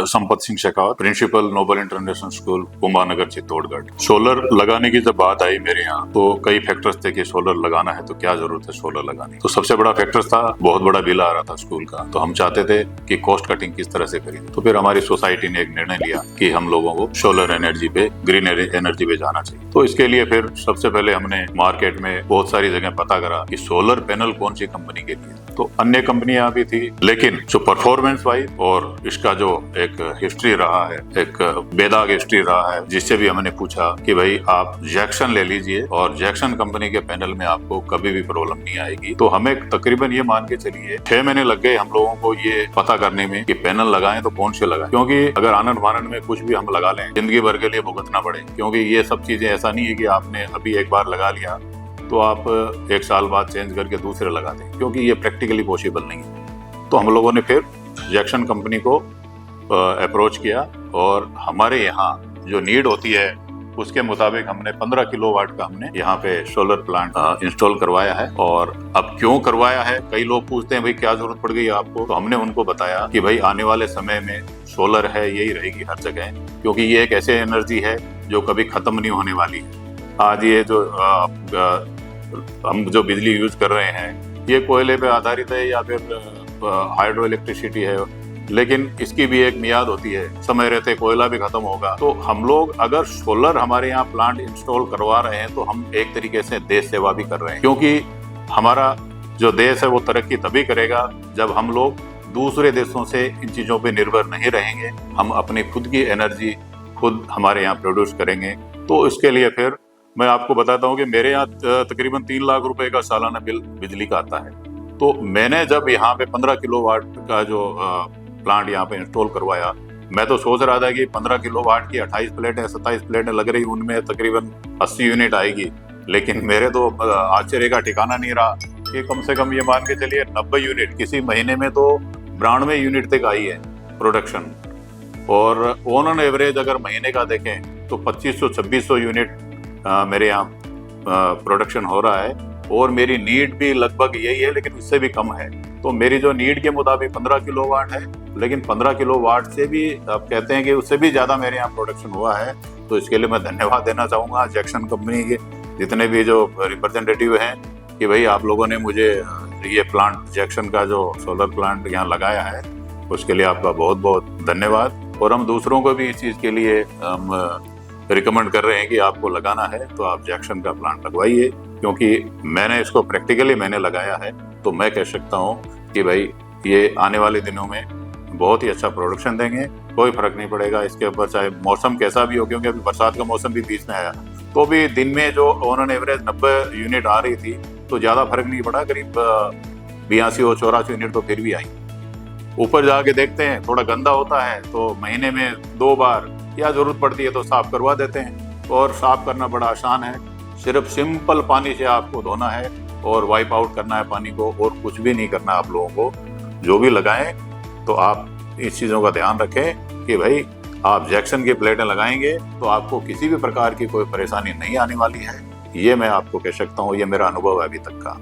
Sampat Singh Shekhawat, principal noble international school Kumbhanagar Chittorgarh. Solar लगाने की जब बात आई मेरे यहाँ, तो कई फैक्टर्स थे कि सोलर लगाना है तो क्या जरूरत है सोलर लगाने। तो सबसे बड़ा फैक्टर था बहुत बड़ा बिल आ रहा था स्कूल का, तो हम चाहते थे कि कॉस्ट कटिंग किस तरह से करें। तो फिर हमारी सोसाइटी ने एक निर्णय लिया कि हम लोगों को सोलर एनर्जी पे, ग्रीन एनर्जी पे जाना चाहिए। तो इसके लिए फिर सबसे पहले हमने मार्केट में बहुत सारी जगह पता करा कि सोलर पैनल कौन सी कंपनी के लिए। तो अन्य कंपनियां भी थी, लेकिन जो परफॉर्मेंस वाइज और इसका जो एक हिस्ट्री रहा है, एक बेदाग हिस्ट्री रहा है, जिससे भी हमने पूछा कि भाई आप जैक्सन ले लीजिए और जैक्सन कंपनी के पैनल में आपको कभी भी प्रॉब्लम नहीं आएगी। तो हमें तकरीबन ये मान के चलिए 6 महीने लग गए हम लोगों को ये पता करने में कि पैनल लगाएं तो कौन से लगाएं, क्योंकि अगर आनंद मानंद में कुछ भी हम लगा लें जिंदगी भर के लिए भुगतना पड़े। क्योंकि ये सब चीजें ऐसा नहीं है कि आपने अभी एक बार लगा लिया तो आप 1 साल बाद चेंज करके दूसरे लगा दें, क्योंकि ये प्रैक्टिकली पॉसिबल नहीं है। तो हम लोगों ने फिर जैक्सन कंपनी को अप्रोच किया और हमारे यहाँ जो नीड होती है उसके मुताबिक हमने 15 किलोवाट का हमने यहाँ पे सोलर प्लांट इंस्टॉल करवाया है। और अब क्यों करवाया है, कई लोग पूछते हैं भाई क्या जरूरत पड़ गई आपको, तो हमने उनको बताया कि भाई आने वाले समय में सोलर है यही रहेगी हर जगह, क्योंकि ये एक ऐसी एनर्जी है जो कभी खत्म नहीं होने वाली है। आज ये जो हम जो बिजली यूज कर रहे हैं ये कोयले पे आधारित है या फिर हाइड्रो इलेक्ट्रिसिटी है, लेकिन इसकी भी एक मियाद होती है, समय रहते कोयला भी खत्म होगा। तो हम लोग अगर सोलर हमारे यहाँ प्लांट इंस्टॉल करवा रहे हैं तो हम एक तरीके से देश सेवा भी कर रहे हैं, क्योंकि हमारा जो देश है वो तरक्की तभी करेगा जब हम लोग दूसरे देशों से इन चीजों पे निर्भर नहीं रहेंगे, हम अपनी खुद की एनर्जी खुद हमारे यहाँ प्रोड्यूस करेंगे। तो इसके लिए फिर मैं आपको बताता हूँ कि मेरे यहाँ तकरीबन 3 लाख रुपए का सालाना बिल बिजली का आता है। तो मैंने जब यहाँ पे 15 किलोवाट का जो प्लांट यहाँ पे इंस्टॉल करवाया, मैं तो सोच रहा था कि 15 किलोवाट की 28 प्लेटें 27 प्लेटें लग रही, उनमें तकरीबन 80 यूनिट आएगी। लेकिन मेरे तो आश्चर्य का ठिकाना नहीं रहा कि कम से कम ये मान के चलिए 90 यूनिट, किसी महीने में तो 92 यूनिट तक आई है प्रोडक्शन। और ऑन एवरेज अगर महीने का देखें तो 2500-2600 यूनिट मेरे यहाँ प्रोडक्शन हो रहा है। और मेरी नीड भी लगभग यही है, लेकिन उससे भी कम है। तो मेरी जो नीड के मुताबिक 15 किलोवाट है, लेकिन 15 किलोवाट से भी आप कहते हैं कि उससे भी ज़्यादा मेरे यहाँ प्रोडक्शन हुआ है। तो इसके लिए मैं धन्यवाद देना चाहूँगा जैक्सन कंपनी के जितने भी जो रिप्रेजेंटेटिव हैं कि भाई आप लोगों ने मुझे ये प्लांट जैक्सन का जो सोलर प्लांट यहाँ लगाया है, उसके लिए आपका बहुत बहुत धन्यवाद। और हम दूसरों को भी इस चीज़ के लिए हम रिकमेंड कर रहे हैं कि आपको लगाना है तो आप जैक्सन का प्लांट लगवाइए, क्योंकि मैंने इसको प्रैक्टिकली मैंने लगाया है। तो मैं कह सकता हूँ कि भाई ये आने वाले दिनों में बहुत ही अच्छा प्रोडक्शन देंगे, कोई फर्क नहीं पड़ेगा इसके ऊपर, चाहे मौसम कैसा भी हो। क्योंकि अभी बरसात का मौसम भी बीच में आया, तो भी दिन में जो ऑन एवरेज 90 यूनिट आ रही थी तो ज़्यादा फर्क नहीं पड़ा, करीब 82 और 84 यूनिट तो फिर भी आई। ऊपर जाके देखते हैं थोड़ा गंदा होता है तो महीने में 2 बार या जरूरत पड़ती है तो साफ करवा देते हैं। और साफ करना बड़ा आसान है, सिर्फ सिंपल पानी से आपको धोना है और वाइप आउट करना है पानी को, और कुछ भी नहीं करना आप लोगों को। जो भी लगाएं तो आप इस चीज़ों का ध्यान रखें कि भाई आप जैक्सन की प्लेटें लगाएंगे तो आपको किसी भी प्रकार की कोई परेशानी नहीं आने वाली है। ये मैं आपको कह सकता हूँ, ये मेरा अनुभव है अभी तक का।